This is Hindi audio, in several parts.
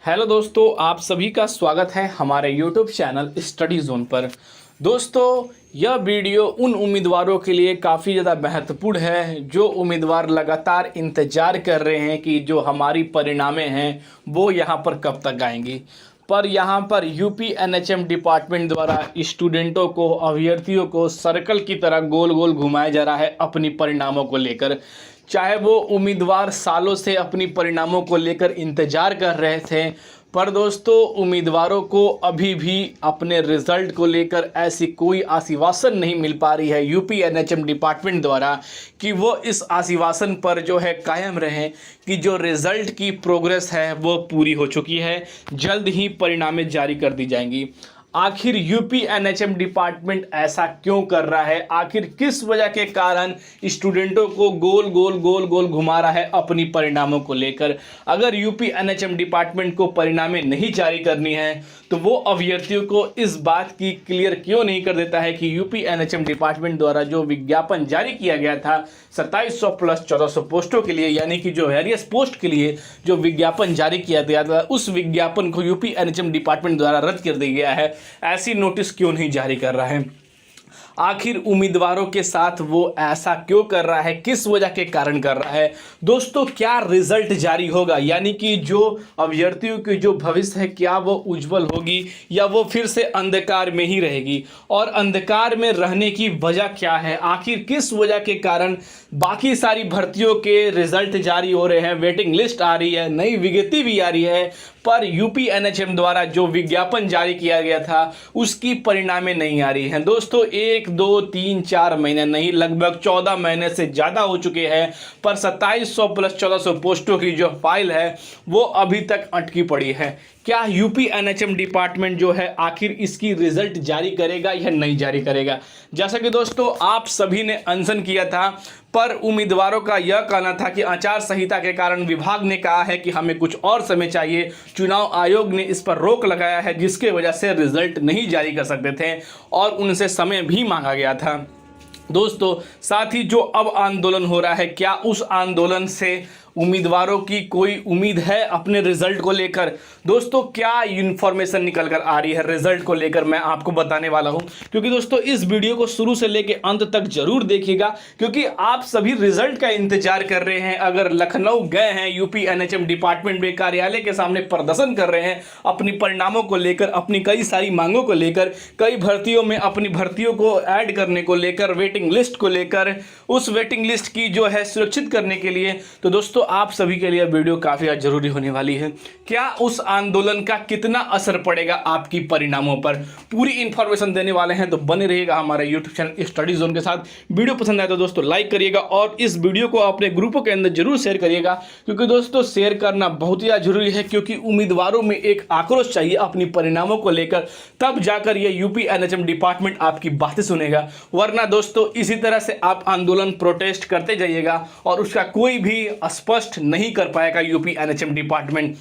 हेलो दोस्तों, आप सभी का स्वागत है हमारे यूट्यूब चैनल स्टडी जोन पर। दोस्तों, यह वीडियो उन उम्मीदवारों के लिए काफ़ी ज़्यादा महत्वपूर्ण है जो उम्मीदवार लगातार इंतज़ार कर रहे हैं कि जो हमारी परिणामें हैं वो यहाँ पर कब तक आएंगी। पर यहाँ पर यूपी एनएचएम डिपार्टमेंट द्वारा स्टूडेंटों को, अभ्यर्थियों को सर्कल की तरह गोल गोल घुमाया जा रहा है अपनी परिणामों को लेकर। चाहे वो उम्मीदवार सालों से अपनी परिणामों को लेकर इंतज़ार कर रहे थे, पर दोस्तों उम्मीदवारों को अभी भी अपने रिज़ल्ट को लेकर ऐसी कोई आश्वासन नहीं मिल पा रही है यूपी एनएचएम डिपार्टमेंट द्वारा कि वो इस आश्वासन पर जो है कायम रहें कि जो रिज़ल्ट की प्रोग्रेस है वो पूरी हो चुकी है, जल्द ही परिणामें जारी कर दी जाएंगी। आखिर यूपी एनएचएम डिपार्टमेंट ऐसा क्यों कर रहा है? आखिर किस वजह के कारण स्टूडेंटों को गोल गोल घुमा रहा है अपनी परिणामों को लेकर? अगर यूपी एनएचएम डिपार्टमेंट को परिणामें नहीं जारी करनी है तो वो अभ्यर्थियों को इस बात की क्लियर क्यों नहीं कर देता है कि यूपी एनएचएम डिपार्टमेंट द्वारा जो विज्ञापन जारी किया गया था 2700 प्लस 1400 पोस्टों के लिए, यानी कि जो वेरियस पोस्ट के लिए जो विज्ञापन जारी किया गया था, उस विज्ञापन को यूपी एनएचएम डिपार्टमेंट द्वारा रद्द कर दिया गया है। ऐसी नोटिस क्यों नहीं जारी कर रहा है? आखिर उम्मीदवारों के साथ वो ऐसा क्यों कर रहा है? किस वजह के कारण कर रहा है? दोस्तों, क्या रिजल्ट जारी होगा, यानी कि जो अभ्यर्थियों की जो भविष्य है क्या वो उज्जवल होगी या वो फिर से अंधकार में ही रहेगी? और अंधकार में रहने की वजह क्या है? आखिर किस वजह के कारण बाकी सारी भर्तियों के रिजल्ट जारी हो रहे हैं, वेटिंग लिस्ट आ रही है, नई विज्ञप्ति भी आ रही है, पर यूपी एनएचएम द्वारा जो विज्ञापन जारी किया गया था उसकी परिणामें नहीं आ रही हैं? दोस्तों, 1 2 3 4 महीने नहीं, लगभग 14 महीने से ज़्यादा हो चुके हैं, पर 2700 प्लस 1400 पोस्टों की जो फाइल है वो अभी तक अटकी पड़ी है। क्या यूपी एनएचएम डिपार्टमेंट जो है आखिर इसकी रिजल्ट जारी करेगा या नहीं जारी करेगा? जैसा कि दोस्तों आप सभी ने अनशन किया था, पर उम्मीदवारों का यह कहना था कि आचार संहिता के कारण विभाग ने कहा है कि हमें कुछ और समय चाहिए। चुनाव आयोग ने इस पर रोक लगाया है, जिसके वजह से रिजल्ट नहीं जारी कर सकते थे और उनसे समय भी मांगा गया था। दोस्तों, साथ ही जो अब आंदोलन हो रहा है, क्या उस आंदोलन से उम्मीदवारों की कोई उम्मीद है अपने रिजल्ट को लेकर? दोस्तों, क्या इन्फॉर्मेशन निकल कर आ रही है रिजल्ट को लेकर, मैं आपको बताने वाला हूं। क्योंकि दोस्तों इस वीडियो को शुरू से लेकर अंत तक जरूर देखिएगा, क्योंकि आप सभी रिजल्ट का इंतजार कर रहे हैं। अगर लखनऊ गए हैं, यूपी एनएचएम डिपार्टमेंट में कार्यालय के सामने प्रदर्शन कर रहे हैं अपनी परिणामों को लेकर, अपनी कई सारी मांगों को लेकर, कई भर्तियों में अपनी भर्तियों को ऐड करने को लेकर, वेटिंग लिस्ट को लेकर, उस वेटिंग लिस्ट की जो है सुरक्षित करने के लिए, तो दोस्तों आप सभी के लिए वीडियो काफ़ी जरूरी होने वाली है। क्या उस आंदोलन का कितना असर पड़ेगा आपकी परिणामों पर, पूरी इंफॉर्मेशन देने वाले हैं। तो बने रहिएगा हमारे यूट्यूब चैनल स्टडी जोन के साथ। वीडियो पसंद आए तो दोस्तों लाइक करिएगा और इस वीडियो को अपने ग्रुपों के अंदर जरूर शेयर करिएगा, क्योंकि दोस्तों शेयर करना बहुत ही जरूरी है, क्योंकि उम्मीदवारों में एक आक्रोश चाहिए अपनी परिणामों को लेकर, तब जाकर ये यूपी एनएचएम डिपार्टमेंट आपकी बातें सुनेगा। वरना दोस्तों इसी तरह से आप आंदोलन प्रोटेस्ट करते जाइएगा और उसका कोई भी स्पष्ट नहीं कर पाएगा यूपी एनएचएम डिपार्टमेंट।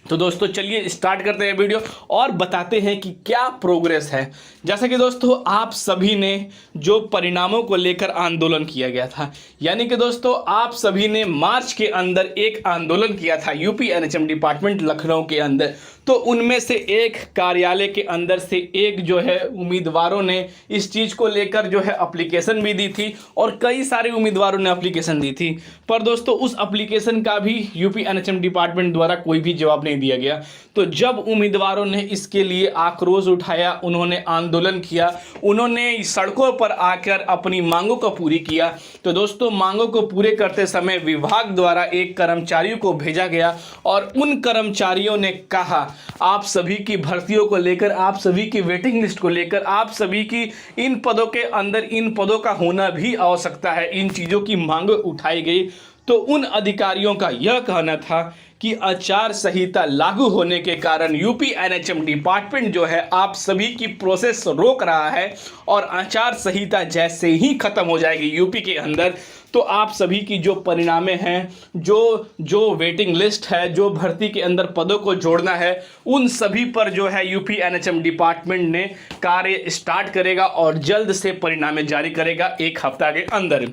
तो दोस्तों चलिए स्टार्ट करते हैं वीडियो और बताते हैं कि क्या प्रोग्रेस है। जैसा कि दोस्तों आप सभी ने जो परिणामों को लेकर आंदोलन किया गया था, यानी कि दोस्तों आप सभी ने मार्च के अंदर एक आंदोलन किया था यूपी एनएचएम डिपार्टमेंट लखनऊ के अंदर, तो उनमें से एक कार्यालय के अंदर से एक जो है उम्मीदवारों ने इस चीज़ को लेकर जो है एप्लीकेशन भी दी थी और कई सारे उम्मीदवारों ने एप्लीकेशन दी थी, पर दोस्तों उस एप्लीकेशन का भी यूपी एनएचएम डिपार्टमेंट द्वारा कोई भी जवाब नहीं दिया गया। तो जब उम्मीदवारों ने इसके लिए आक्रोश उठाया, उन्होंने आंदोलन किया, उन्होंने सड़कों पर आकर अपनी मांगों को पूरी किया, तो दोस्तों मांगों को पूरे करते समय विभाग द्वारा एक कर्मचारियों को भेजा गया और उन कर्मचारियों ने कहा आप सभी की भर्तियों को लेकर, आप सभी की वेटिंग लिस्ट को लेकर, आप सभी की इन पदों के अंदर इन पदों का होना भी आवश्यकता है, इन चीज़ों की मांग उठाई गई। तो उन अधिकारियों का यह कहना था कि आचार संहिता लागू होने के कारण यूपी एनएचएम डिपार्टमेंट जो है आप सभी की प्रोसेस रोक रहा है और आचार संहिता जैसे ही खत्म हो जाएगी यूपी के अंदर, तो आप सभी की जो परिणामें हैं, जो वेटिंग लिस्ट है, जो भर्ती के अंदर पदों को जोड़ना है, उन सभी पर जो है यूपी एनएचएम डिपार्टमेंट ने कार्य स्टार्ट करेगा और जल्द से परिणामें जारी करेगा 1 हफ्ता के अंदर।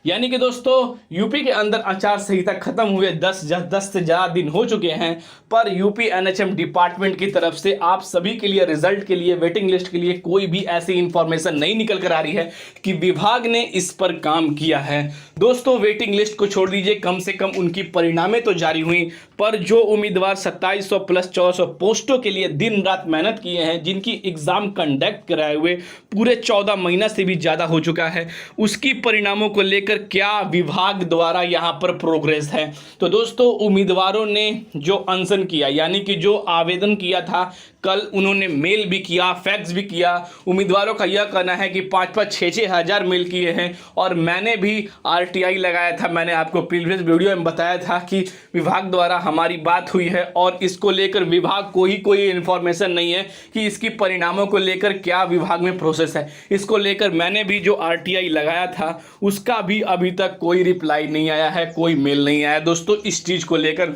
यानी कि दोस्तों यूपी के अंदर आचार संहिता खत्म हुए 10 से ज़्यादा दिन हो चुके हैं, पर यूपी एनएचएम डिपार्टमेंट की तरफ से आप सभी के लिए रिजल्ट के लिए वेटिंग लिस्ट के लिए कोई भी ऐसी इंफॉर्मेशन नहीं निकल कर आ रही है कि विभाग ने इस पर काम किया है। दोस्तों वेटिंग लिस्ट को छोड़ दीजिए, कम से कम उनकी परिणामें तो जारी हुई, पर जो उम्मीदवार 2700 प्लस 1400 पोस्टों के लिए दिन रात मेहनत किए हैं, जिनकी एग्जाम कंडक्ट कराए हुए पूरे 14 महीना से भी ज़्यादा हो चुका है, उसकी परिणामों को लेकर क्या विभाग द्वारा यहाँ पर प्रोग्रेस है। तो दोस्तों उम्मीदवारों ने जो अनशन किया, यानी कि जो आवेदन किया था, कल उन्होंने मेल भी किया, फैक्स भी किया। उम्मीदवारों का यह कहना है कि 5-5, 6-6 हज़ार मेल किए हैं, और मैंने भी आरटीआई लगाया था। मैंने आपको प्रीवियस वीडियो में बताया था कि विभाग द्वारा हमारी बात हुई है और इसको लेकर विभाग को ही कोई इन्फॉर्मेशन नहीं है कि इसकी परिणामों को लेकर क्या विभाग में प्रोसेस है। इसको लेकर मैंने भी जो आरटीआई लगाया था उसका भी अभी तक कोई रिप्लाई नहीं आया है, कोई मेल नहीं आया। दोस्तों इस चीज़ को लेकर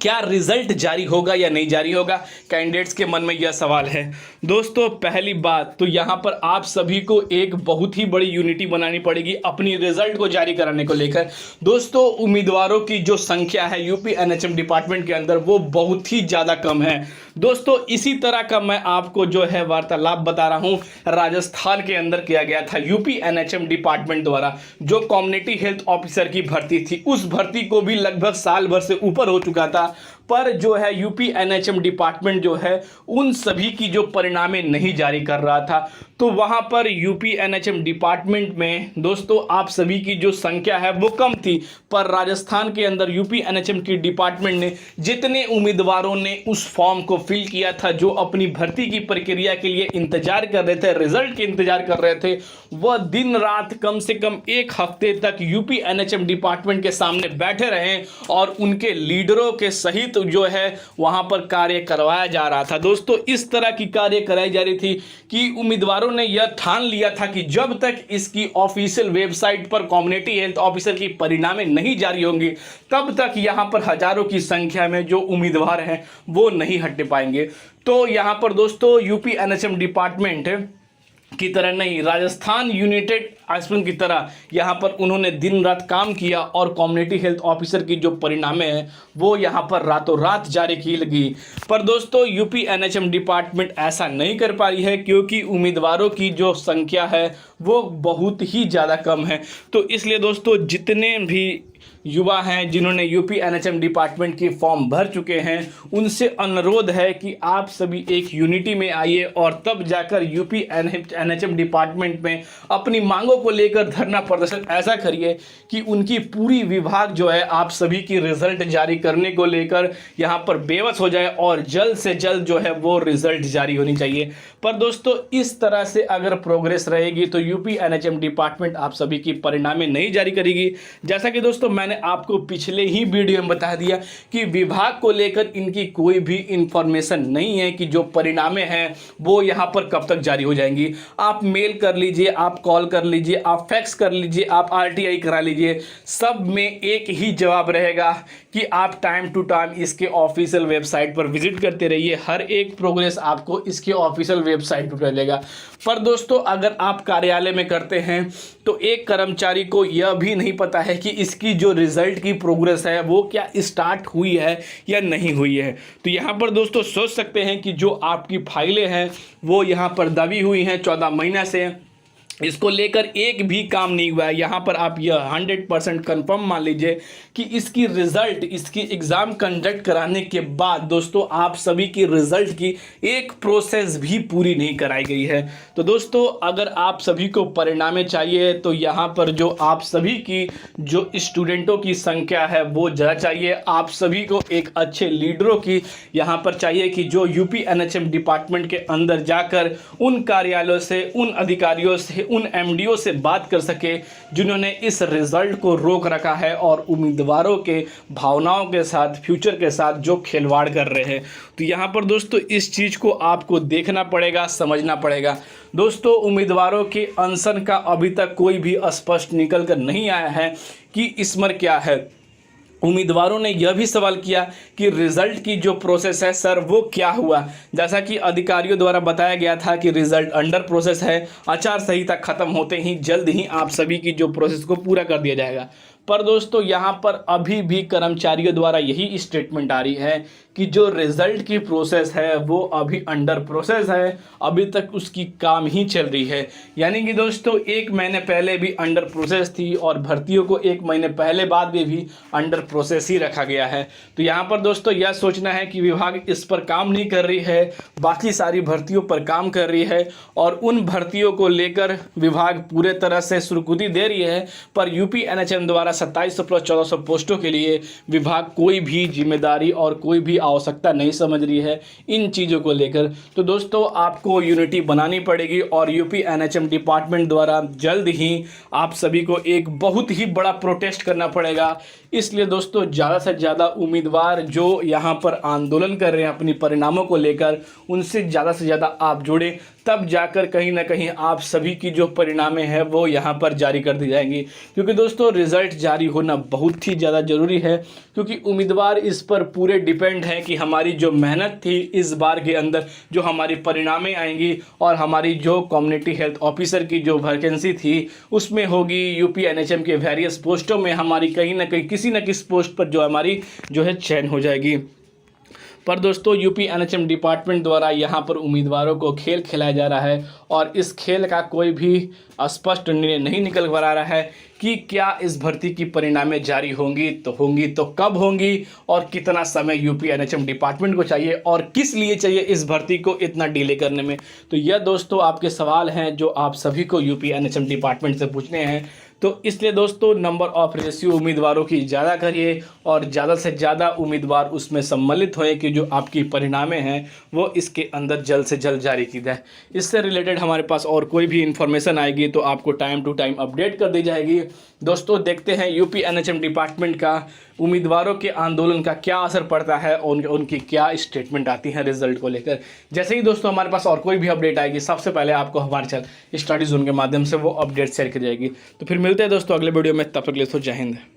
क्या रिजल्ट जारी होगा या नहीं जारी होगा, कैंडिडेट्स के मन में यह सवाल है। दोस्तों पहली बात तो यहाँ पर आप सभी को एक बहुत ही बड़ी यूनिटी बनानी पड़ेगी अपनी रिजल्ट को जारी कराने को लेकर। दोस्तों उम्मीदवारों की जो संख्या है यूपी एनएचएम डिपार्टमेंट के अंदर वो बहुत ही ज़्यादा कम है। दोस्तों इसी तरह का मैं आपको जो है वार्तालाप बता रहा हूँ, राजस्थान के अंदर किया गया था यूपी एनएचएम डिपार्टमेंट द्वारा जो कम्युनिटी हेल्थ ऑफिसर की भर्ती थी। उस भर्ती को भी लगभग साल भर से ऊपर हो चुका था, पर जो है यूपी एनएचएम डिपार्टमेंट जो है उन सभी की जो परिणामें नहीं जारी कर रहा था। तो वहां पर यूपी एनएचएम डिपार्टमेंट में दोस्तों आप सभी की जो संख्या है वो कम थी, पर राजस्थान के अंदर यूपी एनएचएम की डिपार्टमेंट ने जितने उम्मीदवारों ने उस फॉर्म को फिल किया था, जो अपनी भर्ती की प्रक्रिया के लिए इंतजार कर रहे थे, रिजल्ट के इंतजार कर रहे थे, वह दिन रात कम से कम 1 हफ्ते तक यूपी एनएचएम डिपार्टमेंट के सामने बैठे रहे और उनके लीडरों के सहित जो है वहां पर कार्य करवाया जा रहा था। दोस्तों इस तरह की कार्य कराई जा रही थी कि उम्मीदवारों ने यह ठान लिया था कि जब तक इसकी ऑफिशियल वेबसाइट पर कम्युनिटी हेल्थ ऑफिसर की परिणामें नहीं जारी होंगी, तब तक यहां पर हजारों की संख्या में जो उम्मीदवार हैं वो नहीं हट पाएंगे। तो यहां पर दोस्तों यूपी एनएचएम डिपार्टमेंट की तरह नहीं, राजस्थान यूनाइटेड एस्पिरेंट की तरह यहाँ पर उन्होंने दिन रात काम किया और कम्युनिटी हेल्थ ऑफिसर की जो परिणामें हैं वो यहाँ पर रातों रात जारी की लगी। पर दोस्तों यूपी एनएचएम डिपार्टमेंट ऐसा नहीं कर पा रही है क्योंकि उम्मीदवारों की जो संख्या है वो बहुत ही ज़्यादा कम है। तो इसलिए दोस्तों जितने भी युवा हैं जिन्होंने यूपी एनएचएम डिपार्टमेंट की फॉर्म भर चुके हैं, उनसे अनुरोध है कि आप सभी एक यूनिटी में आइए और तब जाकर यूपी एनएचएम डिपार्टमेंट में अपनी मांगों को लेकर धरना प्रदर्शन ऐसा करिए कि उनकी पूरी विभाग जो है आप सभी की रिजल्ट जारी करने को लेकर यहाँ पर बेबस हो जाए और जल्द से जल्द जो है वो रिजल्ट जारी होनी चाहिए। पर दोस्तों इस तरह से अगर प्रोग्रेस रहेगी तो यूपी एनएचएम डिपार्टमेंट आप सभी की परिणामें नहीं जारी करेगी। जैसा कि दोस्तों मैंने आपको पिछले ही वीडियो में बता दिया कि विभाग को लेकर इनकी कोई भी इंफॉर्मेशन नहीं है कि जो परिणामें हैं वो यहाँ पर कब तक जारी हो जाएंगी। आप मेल कर लीजिए, आप कॉल कर लीजिए, आप फैक्स कर लीजिए, आप आरटीआई करा लीजिए, सब में एक ही जवाब रहेगा कि आप टाइम टू टाइम इसके ऑफिशियल वेबसाइट पर विजिट करते रहिए। हर एक प्रोग्रेस आपको इसके ऑफिशियल वेबसाइट पर मिलेगा। पर दोस्तों अगर आप कार्यालय में करते हैं तो एक कर्मचारी को यह भी नहीं पता है कि इसकी जो रिजल्ट की प्रोग्रेस है वो क्या स्टार्ट हुई है या नहीं हुई है। तो यहाँ पर दोस्तों सोच सकते हैं कि जो आपकी फाइलें हैं वो यहाँ पर दबी हुई हैं 14 महीना से, इसको लेकर एक भी काम नहीं हुआ है। यहाँ पर आप यह 100% कन्फर्म मान लीजिए कि इसकी रिज़ल्ट, इसकी एग्ज़ाम कंडक्ट कराने के बाद दोस्तों आप सभी की रिज़ल्ट की एक प्रोसेस भी पूरी नहीं कराई गई है। तो दोस्तों अगर आप सभी को परिणामें चाहिए तो यहाँ पर जो आप सभी की जो स्टूडेंटों की संख्या है वो ज़्यादा चाहिए। आप सभी को एक अच्छे लीडरों की यहाँ पर चाहिए कि जो यूपी एनएचएम डिपार्टमेंट के अंदर जाकर उन कार्यालयों से, उन अधिकारियों से, उन एमडीओ से बात कर सके जिन्होंने इस रिजल्ट को रोक रखा है और उम्मीदवारों के भावनाओं के साथ, फ्यूचर के साथ जो खिलवाड़ कर रहे हैं। तो यहाँ पर दोस्तों इस चीज़ को आपको देखना पड़ेगा, समझना पड़ेगा। दोस्तों उम्मीदवारों के अनशन का अभी तक कोई भी स्पष्ट निकल कर नहीं आया है कि इसमें क्या है। उम्मीदवारों ने यह भी सवाल किया कि रिज़ल्ट की जो प्रोसेस है सर वो क्या हुआ। जैसा कि अधिकारियों द्वारा बताया गया था कि रिज़ल्ट अंडर प्रोसेस है, आचार संहिता खत्म होते ही जल्द ही आप सभी की जो प्रोसेस को पूरा कर दिया जाएगा। पर दोस्तों यहाँ पर अभी भी कर्मचारियों द्वारा यही स्टेटमेंट आ रही है कि जो रिज़ल्ट की प्रोसेस है वो अभी अंडर प्रोसेस है, अभी तक उसकी काम ही चल रही है। यानी कि दोस्तों 1 महीने पहले भी अंडर प्रोसेस थी और भर्तियों को 1 महीने पहले बाद में भी अंडर प्रोसेस ही रखा गया है। तो यहाँ पर दोस्तों यह सोचना है कि विभाग इस पर काम नहीं कर रही है, बाकी सारी भर्तियों पर काम कर रही है और उन भर्तियों को लेकर विभाग पूरे तरह से स्वीकृति दे रही है। पर यूपी एनएचएम द्वारा 2700 प्लस 1400 पोस्टों के लिए विभाग कोई भी जिम्मेदारी और कोई भी आवश्यकता नहीं समझ रही है इन चीज़ों को लेकर। तो दोस्तों आपको यूनिटी बनानी पड़ेगी और यूपी एनएचएम डिपार्टमेंट द्वारा जल्द ही आप सभी को एक बहुत ही बड़ा प्रोटेस्ट करना पड़ेगा। इसलिए दोस्तों ज़्यादा से ज़्यादा उम्मीदवार जो यहाँ पर आंदोलन कर रहे हैं अपनी परिणामों को लेकर, उनसे ज़्यादा से ज़्यादा आप जुड़े, तब जाकर कहीं ना कहीं आप सभी की जो परिणामें हैं वो यहाँ पर जारी कर दी जाएंगी। क्योंकि दोस्तों रिज़ल्ट जारी होना बहुत ही ज़्यादा ज़रूरी है, क्योंकि उम्मीदवार इस पर पूरे डिपेंड हैं कि हमारी जो मेहनत थी इस बार के अंदर जो हमारी परिणामें आएंगी और हमारी जो कम्युनिटी हेल्थ ऑफिसर की जो वैकेंसी थी उसमें होगी, यूपी एनएचएम के वेरियस पोस्टों में हमारी कहीं ना कहीं किसी न किसी पोस्ट पर जो हमारी जो है चयन हो जाएगी। पर दोस्तों यूपी एनएचएम डिपार्टमेंट द्वारा यहाँ पर उम्मीदवारों को खेल खिलाया जा रहा है और इस खेल का कोई भी स्पष्ट निर्णय नहीं निकल कर आ रहा है कि क्या इस भर्ती की परिणामें जारी होंगी तो कब होंगी और कितना समय यूपी एनएचएम डिपार्टमेंट को चाहिए और किस लिए चाहिए इस भर्ती को इतना डिले करने में। तो यह दोस्तों आपके सवाल हैं जो आप सभी को यूपी एनएचएम डिपार्टमेंट से पूछने हैं। तो इसलिए दोस्तों नंबर ऑफ रेशियो उम्मीदवारों की ज़्यादा करिए और ज़्यादा से ज़्यादा उम्मीदवार उसमें सम्मिलित होए कि जो आपकी परिणामें हैं वो इसके अंदर जल्द से जल्द जारी की जाए। इससे रिलेटेड हमारे पास और कोई भी इन्फॉर्मेशन आएगी तो आपको टाइम टू टाइम अपडेट कर दी जाएगी। दोस्तों देखते हैं यूपी एनएचएम डिपार्टमेंट का उम्मीदवारों के आंदोलन का क्या असर पड़ता है और उनकी क्या स्टेटमेंट आती है रिजल्ट को लेकर। जैसे ही दोस्तों हमारे पास और कोई भी अपडेट आएगी सबसे पहले आपको हमारे चैनल स्टडी जोन के माध्यम से वो अपडेट शेयर की जाएगी। तो फिर मिलते हैं दोस्तों अगले वीडियो में, तब तक के लिए जय हिंद।